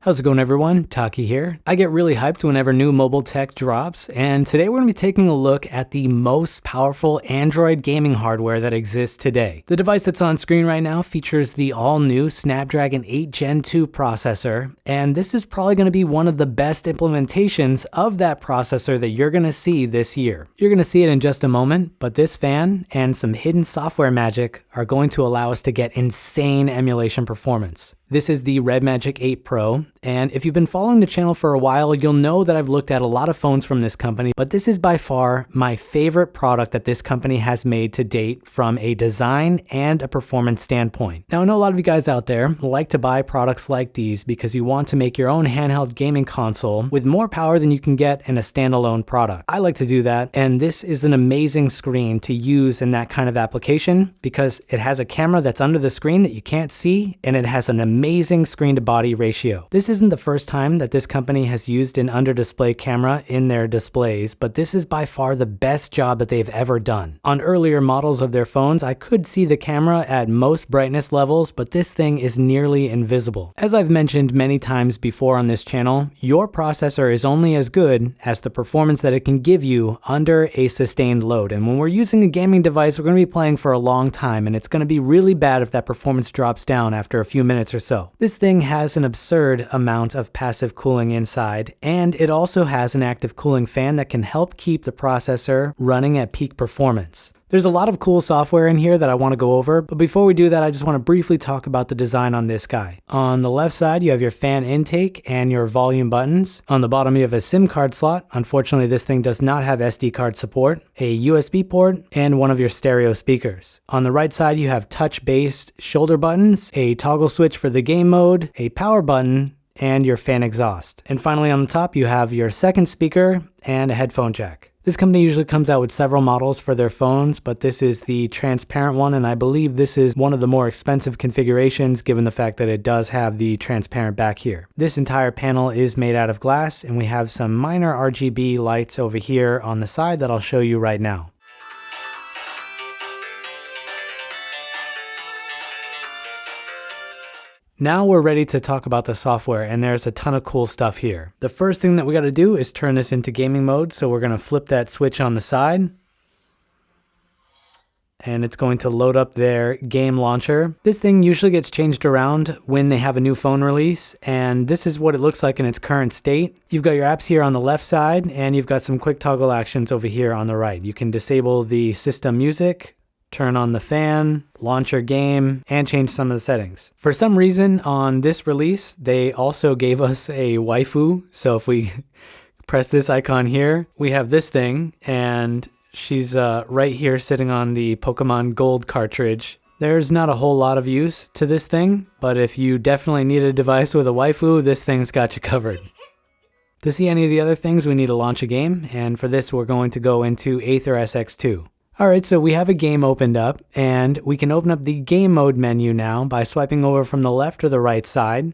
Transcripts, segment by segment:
How's it going, everyone? Taki here. I get really hyped whenever new mobile tech drops, and today we're going to be taking a look at the most powerful Android gaming hardware that exists today. The device that's on screen right now features the all-new Snapdragon 8 Gen 2 processor, and this is probably going to be one of the best implementations of that processor that you're going to see this year. You're going to see it in just a moment, but this fan and some hidden software magic are going to allow us to get insane emulation performance. This is the Red Magic 8 Pro, and if you've been following the channel for a while, you'll know that I've looked at a lot of phones from this company, but this is by far my favorite product that this company has made to date from a design and a performance standpoint. Now, I know a lot of you guys out there like to buy products like these because you want to make your own handheld gaming console with more power than you can get in a standalone product. I like to do that, and this is an amazing screen to use in that kind of application because it has a camera that's under the screen that you can't see, and it has an amazing screen to body ratio. This isn't the first time that this company has used an under display camera in their displays, but this is by far the best job that they've ever done. On earlier models of their phones, I could see the camera at most brightness levels, but this thing is nearly invisible. As I've mentioned many times before on this channel, your processor is only as good as the performance that it can give you under a sustained load. And when we're using a gaming device, we're going to be playing for a long time, and it's going to be really bad if that performance drops down after a few minutes or so. This thing has an absurd amount of passive cooling inside, and it also has an active cooling fan that can help keep the processor running at peak performance. There's a lot of cool software in here that I want to go over, but before we do that, I just want to briefly talk about the design on this guy. On the left side, you have your fan intake and your volume buttons. On the bottom, you have a SIM card slot. Unfortunately, this thing does not have SD card support, a USB port, and one of your stereo speakers. On the right side, you have touch-based shoulder buttons, a toggle switch for the game mode, a power button, and your fan exhaust. And finally, on the top, you have your second speaker and a headphone jack. This company usually comes out with several models for their phones, but this is the transparent one, and I believe this is one of the more expensive configurations given the fact that it does have the transparent back here. This entire panel is made out of glass, and we have some minor RGB lights over here on the side that I'll show you right now. Now we're ready to talk about the software, and there's a ton of cool stuff here. The first thing that we got to do is turn this into gaming mode, so we're going to flip that switch on the side, and it's going to load up their game launcher. This thing usually gets changed around when they have a new phone release, and this is what it looks like in its current state. You've got your apps here on the left side, and you've got some quick toggle actions over here on the right. You can disable the system music, turn on the fan, launch your game, and change some of the settings. For some reason on this release, they also gave us a waifu. So if we press this icon here, we have this thing, and she's right here sitting on the Pokemon Gold cartridge. There's not a whole lot of use to this thing, but if you definitely need a device with a waifu, this thing's got you covered. To see any of the other things, we need to launch a game, and for this, we're going to go into Aether SX2. Alright, so we have a game opened up, and we can open up the game mode menu now by swiping over from the left or the right side.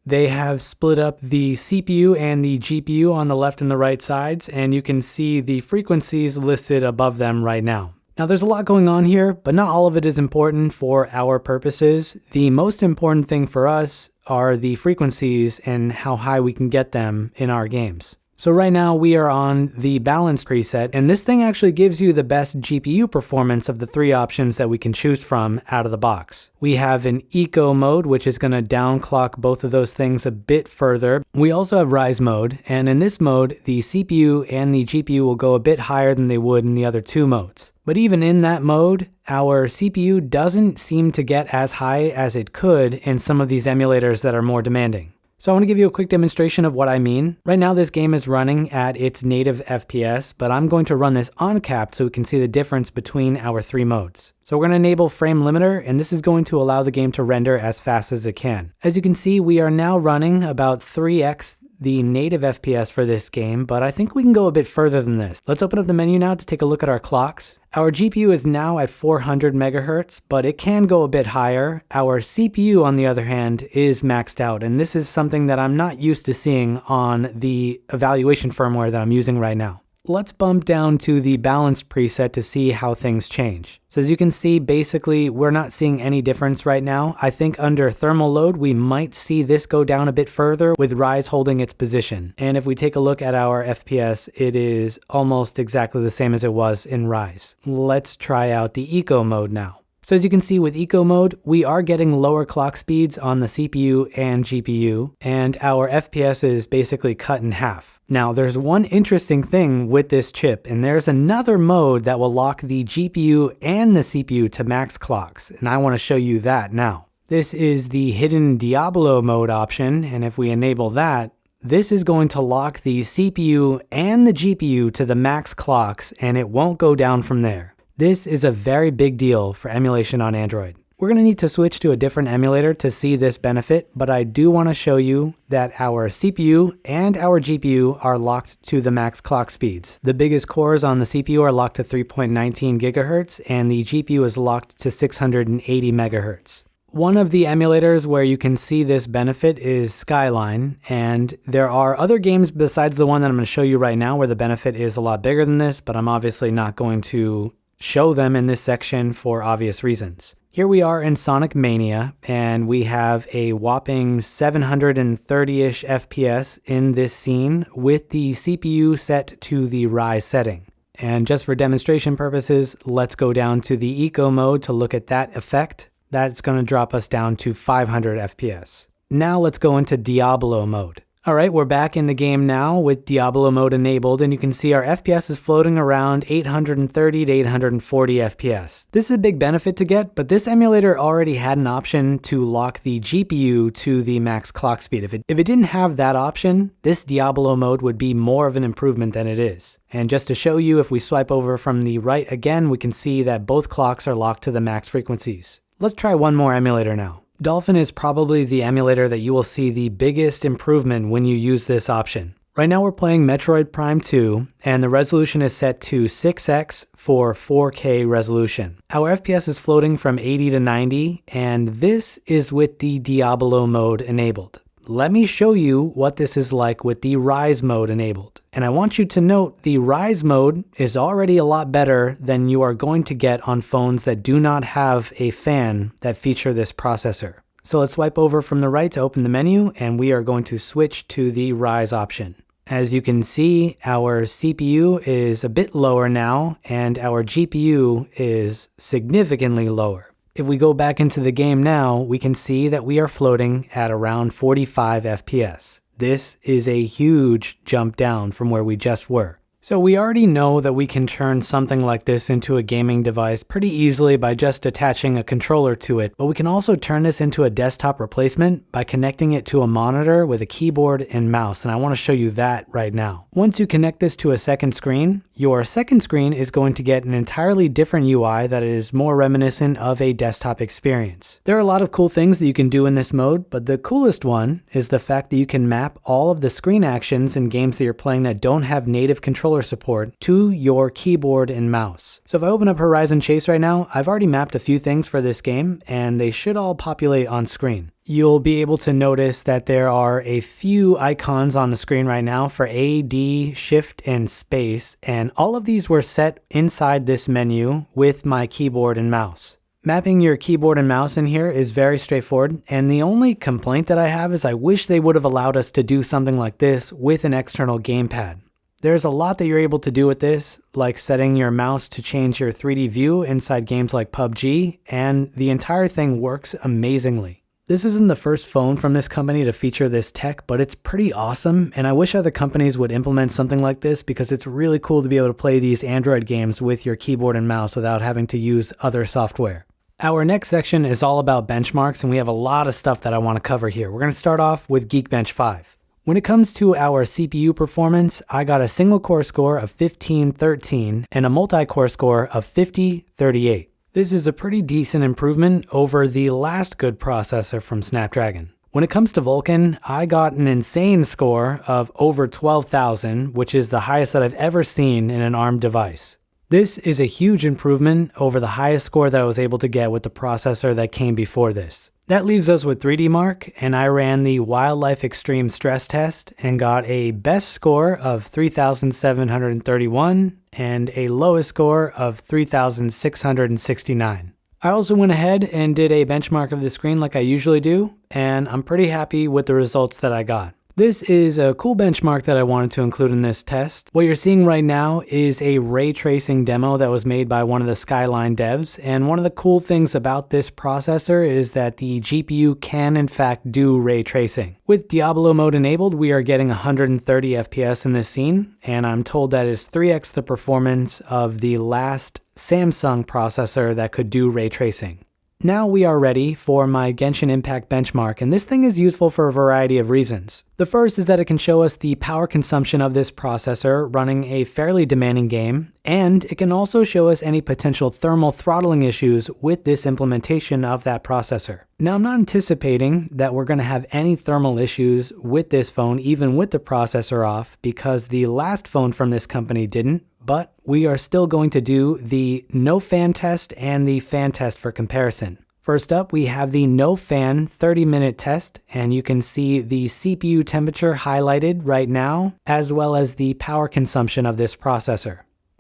They have split up the CPU and the GPU on the left and the right sides, and you can see the frequencies listed above them right now. Now there's a lot going on here, but not all of it is important for our purposes. The most important thing for us are the frequencies and how high we can get them in our games. So right now we are on the balance preset, and this thing actually gives you the best GPU performance of the three options that we can choose from out of the box. We have an eco mode, which is going to downclock both of those things a bit further. We also have rise mode, and in this mode, the CPU and the GPU will go a bit higher than they would in the other two modes. But even in that mode, our CPU doesn't seem to get as high as it could in some of these emulators that are more demanding. So I want to give you a quick demonstration of what I mean. Right now this game is running at its native FPS, but I'm going to run this on-capped so we can see the difference between our three modes. So we're going to enable frame limiter, and this is going to allow the game to render as fast as it can. As you can see, we are now running about 3x the native FPS for this game, but I think we can go a bit further than this. Let's open up the menu now to take a look at our clocks. Our GPU is now at 400 megahertz, but it can go a bit higher. Our CPU, on the other hand, is maxed out, and this is something that I'm not used to seeing on the evaluation firmware that I'm using right now. Let's bump down to the balanced preset to see how things change. So as you can see, basically, we're not seeing any difference right now. I think under thermal load, we might see this go down a bit further with Rise holding its position. And if we take a look at our FPS, it is almost exactly the same as it was in Rise. Let's try out the Eco mode now. So as you can see with Eco mode, we are getting lower clock speeds on the CPU and GPU, and our FPS is basically cut in half. Now there's one interesting thing with this chip, and there's another mode that will lock the GPU and the CPU to max clocks, and I want to show you that now. This is the hidden Diablo mode option, and if we enable that, this is going to lock the CPU and the GPU to the max clocks, and it won't go down from there. This is a very big deal for emulation on Android. We're going to need to switch to a different emulator to see this benefit, but I do want to show you that our CPU and our GPU are locked to the max clock speeds. The biggest cores on the CPU are locked to 3.19 gigahertz, and the GPU is locked to 680 megahertz. One of the emulators where you can see this benefit is Skyline, and there are other games besides the one that I'm going to show you right now where the benefit is a lot bigger than this, but I'm obviously not going to show them in this section for obvious reasons. Here we are in Sonic Mania, and we have a whopping 730-ish FPS in this scene with the CPU set to the Rise setting. And just for demonstration purposes, let's go down to the Eco mode to look at that effect. That's going to drop us down to 500 FPS. Now let's go into Diablo mode. Alright, we're back in the game now with Diablo mode enabled, and you can see our FPS is floating around 830 to 840 FPS. This is a big benefit to get, but this emulator already had an option to lock the GPU to the max clock speed. If it didn't have that option, this Diablo mode would be more of an improvement than it is. And just to show you, if we swipe over from the right again, we can see that both clocks are locked to the max frequencies. Let's try one more emulator now. Dolphin is probably the emulator that you will see the biggest improvement when you use this option. Right now we're playing Metroid Prime 2, and the resolution is set to 6x for 4K resolution. Our FPS is floating from 80 to 90, and this is with the Diablo mode enabled. Let me show you what this is like with the Rise mode enabled. And I want you to note the Rise mode is already a lot better than you are going to get on phones that do not have a fan that feature this processor. So let's swipe over from the right to open the menu, and we are going to switch to the Rise option. As you can see, our CPU is a bit lower now, and our GPU is significantly lower. If we go back into the game now, we can see that we are floating at around 45 FPS. This is a huge jump down from where we just were. So we already know that we can turn something like this into a gaming device pretty easily by just attaching a controller to it, but we can also turn this into a desktop replacement by connecting it to a monitor with a keyboard and mouse, and I want to show you that right now. Once you connect this to a second screen, your second screen is going to get an entirely different UI that is more reminiscent of a desktop experience. There are a lot of cool things that you can do in this mode, but the coolest one is the fact that you can map all of the screen actions in games that you're playing that don't have native controller support to your keyboard and mouse. So if I open up Horizon Chase right now, I've already mapped a few things for this game, and they should all populate on screen. You'll be able to notice that there are a few icons on the screen right now for A, D, Shift, and Space, and all of these were set inside this menu with my keyboard and mouse. Mapping your keyboard and mouse in here is very straightforward, and the only complaint that I have is I wish they would have allowed us to do something like this with an external gamepad. There's a lot that you're able to do with this, like setting your mouse to change your 3D view inside games like PUBG, and the entire thing works amazingly. This isn't the first phone from this company to feature this tech, but it's pretty awesome, and I wish other companies would implement something like this because it's really cool to be able to play these Android games with your keyboard and mouse without having to use other software. Our next section is all about benchmarks, and we have a lot of stuff that I want to cover here. We're going to start off with Geekbench 5. When it comes to our CPU performance, I got a single core score of 1513 and a multi-core score of 5038. This is a pretty decent improvement over the last good processor from Snapdragon. When it comes to Vulkan, I got an insane score of over 12,000, which is the highest that I've ever seen in an ARM device. This is a huge improvement over the highest score that I was able to get with the processor that came before this. That leaves us with 3D Mark, and I ran the Wildlife Extreme stress test and got a best score of 3,731 and a lowest score of 3,669. I also went ahead and did a benchmark of the screen like I usually do, and I'm pretty happy with the results that I got. This is a cool benchmark that I wanted to include in this test. What you're seeing right now is a ray tracing demo that was made by one of the Skyline devs, and one of the cool things about this processor is that the GPU can in fact do ray tracing. With Diablo mode enabled, we are getting 130 FPS in this scene, and I'm told that is 3x the performance of the last Samsung processor that could do ray tracing. Now we are ready for my Genshin Impact benchmark, and this thing is useful for a variety of reasons. The first is that it can show us the power consumption of this processor running a fairly demanding game, and it can also show us any potential thermal throttling issues with this implementation of that processor. Now I'm not anticipating that we're going to have any thermal issues with this phone even with the processor off, because the last phone from this company didn't. But we are still going to do the no fan test and the fan test for comparison. First up, we have the no fan 30-minute test, and you can see the CPU temperature highlighted right now, as well as the power consumption of this processor.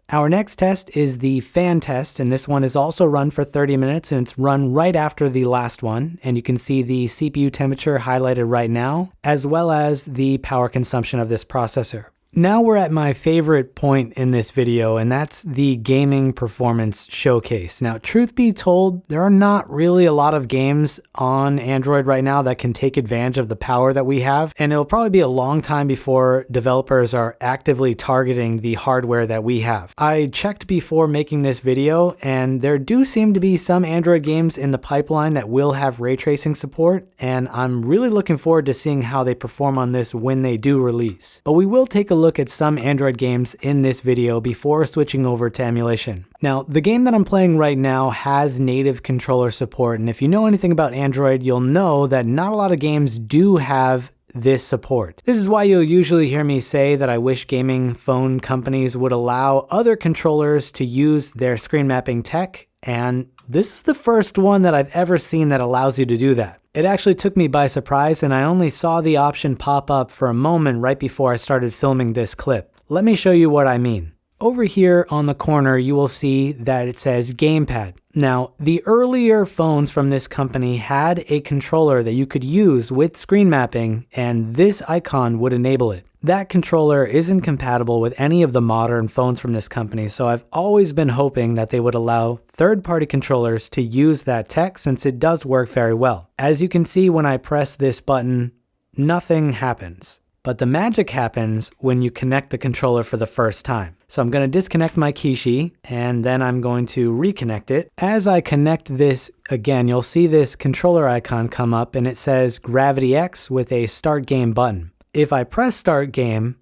Our next test is the fan test, and this one is also run for 30 minutes, and it's run right after the last one, and you can see the CPU temperature highlighted right now, as well as the power consumption of this processor. Now we're at my favorite point in this video, and that's the gaming performance showcase. Now, truth be told, there are not really a lot of games on Android right now that can take advantage of the power that we have, and it'll probably be a long time before developers are actively targeting the hardware that we have. I checked before making this video, and there do seem to be some Android games in the pipeline that will have ray tracing support, and I'm really looking forward to seeing how they perform on this when they do release. But we will take a look at some Android games in this video before switching over to emulation. Now, the game that I'm playing right now has native controller support, and if you know anything about Android, you'll know that not a lot of games do have this support. This is why you'll usually hear me say that I wish gaming phone companies would allow other controllers to use their screen mapping tech, and this is the first one that I've ever seen that allows you to do that. It actually took me by surprise, and I only saw the option pop up for a moment right before I started filming this clip. Let me show you what I mean. Over here on the corner, you will see that it says Gamepad. Now, the earlier phones from this company had a controller that you could use with screen mapping, and this icon would enable it. That controller isn't compatible with any of the modern phones from this company, so I've always been hoping that they would allow third-party controllers to use that tech, since it does work very well. As you can see, when I press this button, nothing happens. But the magic happens when you connect the controller for the first time. So I'm going to disconnect my Kishi, and then I'm going to reconnect it. As I connect this again, you'll see this controller icon come up, and it says Gravity X with a Start Game button. If I press Start Game,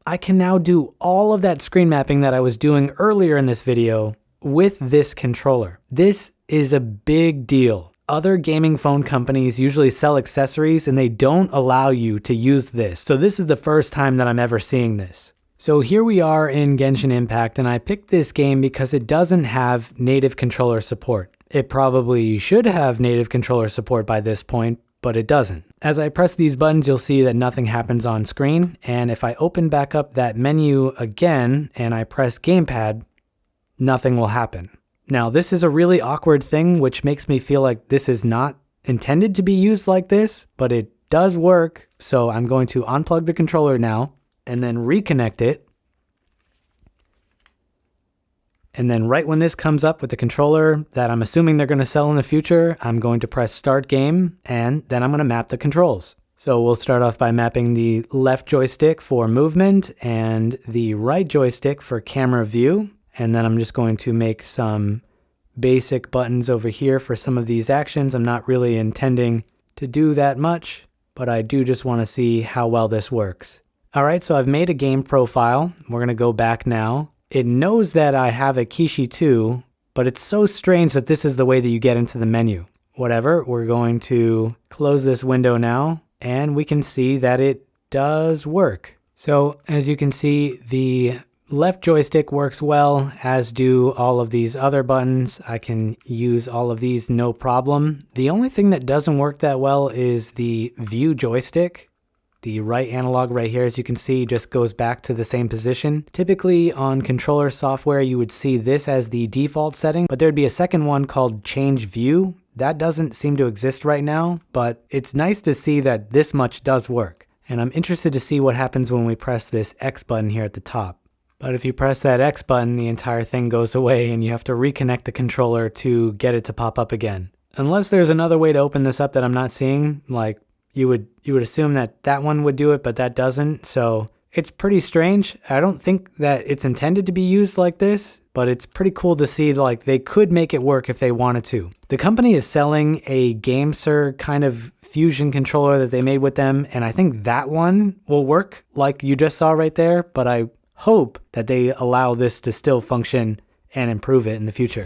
I can now do all of that screen mapping that I was doing earlier in this video with this controller. This is a big deal. Other gaming phone companies usually sell accessories and they don't allow you to use this. So this is the first time that I'm ever seeing this. So here we are in Genshin Impact, and I picked this game because it doesn't have native controller support. It probably should have native controller support by this point, but it doesn't. As I press these buttons, you'll see that nothing happens on screen, and if I open back up that menu again and I press Gamepad, nothing will happen. Now, this is a really awkward thing, which makes me feel like this is not intended to be used like this, but it does work. So I'm going to unplug the controller now and then reconnect it. And then right when this comes up with the controller that I'm assuming they're going to sell in the future, I'm going to press Start Game, and then I'm going to map the controls. So we'll start off by mapping the left joystick for movement and the right joystick for camera view. And then I'm just going to make some basic buttons over here for some of these actions. I'm not really intending to do that much, but I do just want to see how well this works. All right, so I've made a game profile. We're going to go back now. It knows that I have a Kishi too, but it's so strange that this is the way that you get into the menu. Whatever, we're going to close this window now, and we can see that it does work. So as you can see, the left joystick works well, as do all of these other buttons. I can use all of these no problem. The only thing that doesn't work that well is the view joystick. The right analog right here, as you can see, just goes back to the same position. Typically on controller software, you would see this as the default setting, but there'd be a second one called change view. That doesn't seem to exist right now, but it's nice to see that this much does work. And I'm interested to see what happens when we press this X button here at the top. But if you press that X button, the entire thing goes away and you have to reconnect the controller to get it to pop up again. Unless there's another way to open this up that I'm not seeing, like you would assume that that one would do it, but that doesn't. So it's pretty strange. I don't think that it's intended to be used like this, but it's pretty cool to see like they could make it work if they wanted to. The company is selling a GameSir kind of fusion controller that they made with them, and I think that one will work like you just saw right there, but I hope that they allow this to still function and improve it in the future.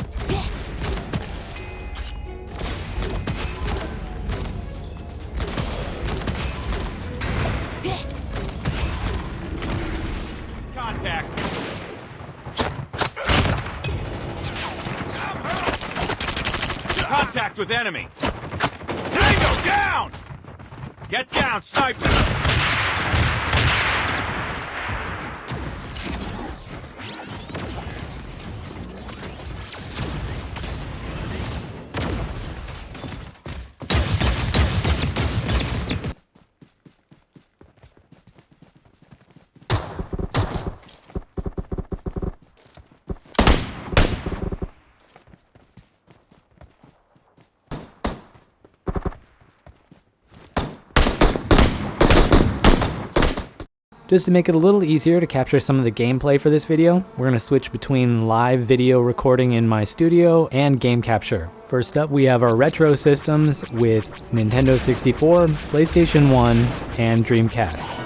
Contact with enemy. Tango down! Get down, sniper! Just to make it a little easier to capture some of the gameplay for this video, we're going to switch between live video recording in my studio and game capture. First up, we have our retro systems with Nintendo 64, PlayStation 1, and Dreamcast.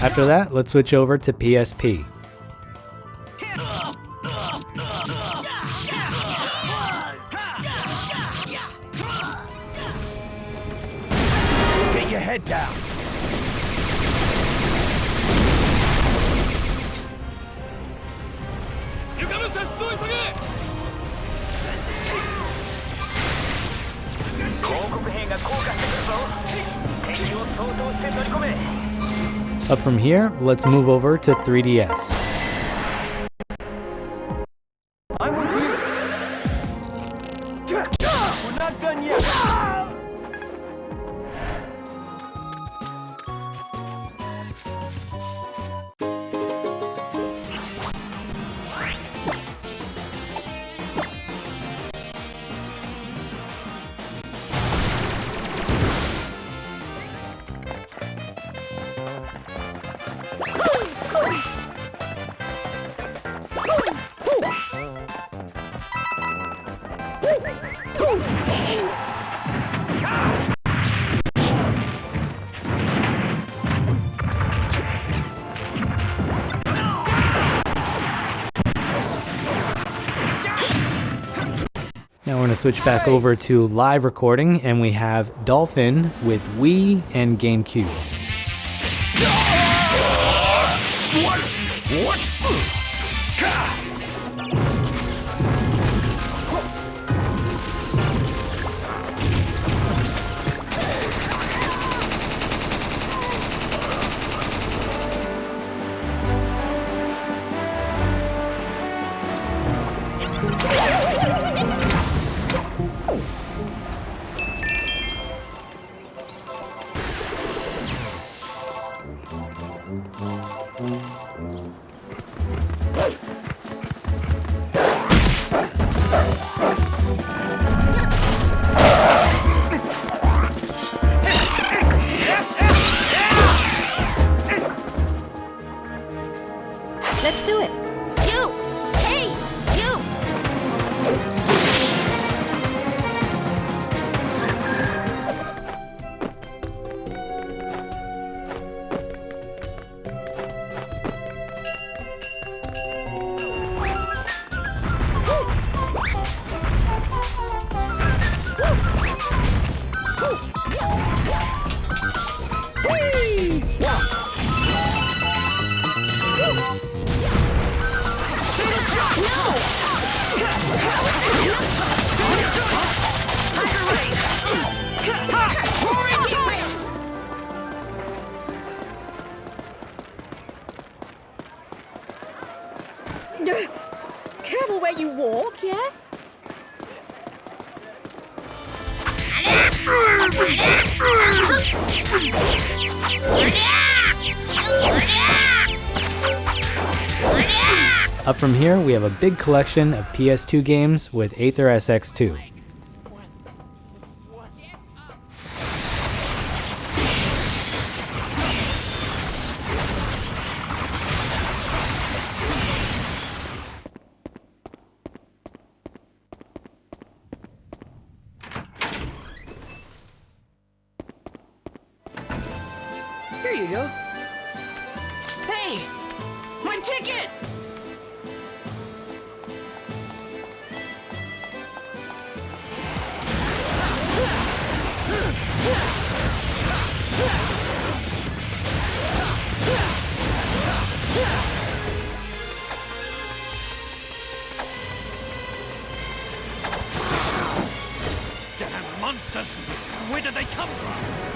After that, let's switch over to PSP. Get your head down. Up from here, let's move over to 3DS. I'm with you. We're not done yet. Now we're going to switch back over to live recording, and we have Dolphin with Wii and GameCube. What? Up from here, we have a big collection of PS2 games with Aether SX2. Here you go. Hey! My ticket! Damn monsters! Where did they come from?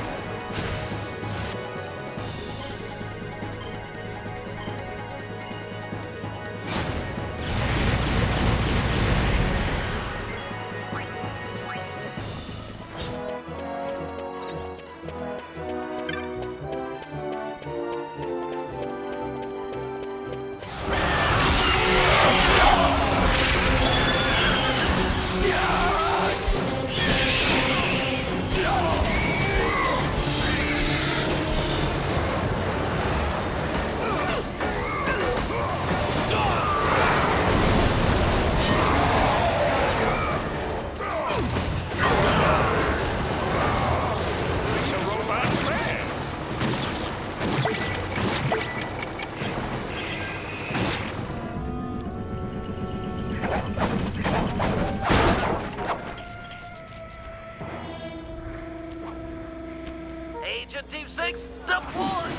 Agent Team 6, deploy!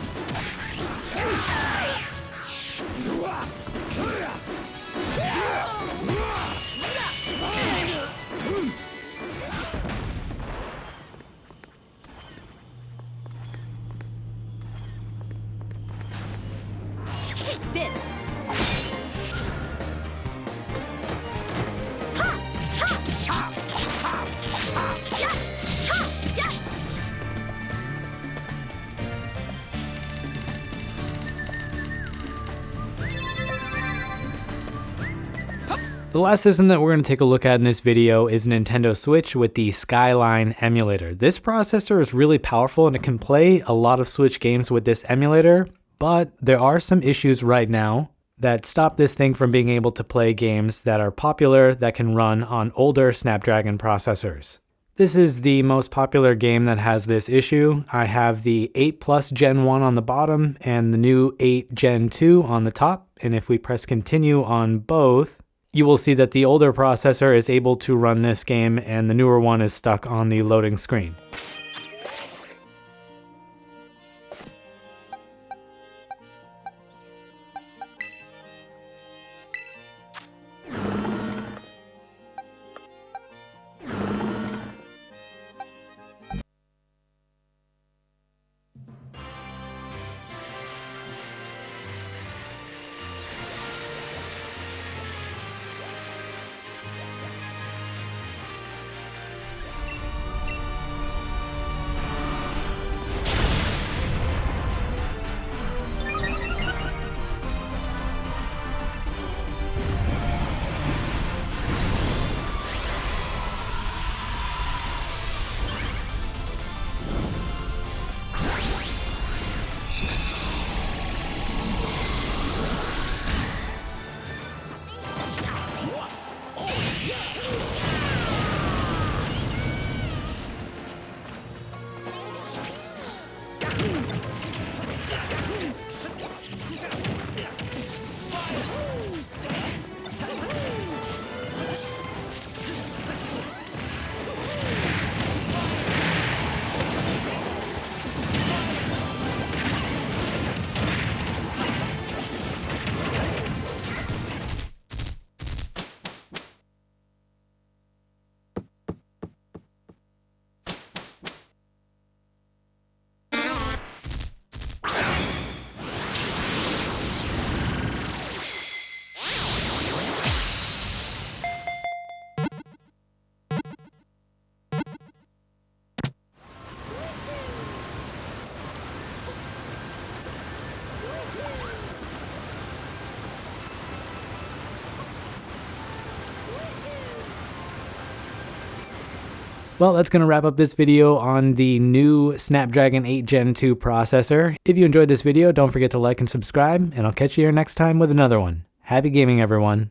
Take this! The last system that we're going to take a look at in this video is Nintendo Switch with the Skyline emulator. This processor is really powerful and it can play a lot of Switch games with this emulator, but there are some issues right now that stop this thing from being able to play games that are popular that can run on older Snapdragon processors. This is the most popular game that has this issue. I have the 8 Plus Gen 1 on the bottom and the new 8 Gen 2 on the top, and if we press continue on both, you will see that the older processor is able to run this game and the newer one is stuck on the loading screen. Well, that's going to wrap up this video on the new Snapdragon 8 Gen 2 processor. If you enjoyed this video, don't forget to like and subscribe, and I'll catch you here next time with another one. Happy gaming, everyone.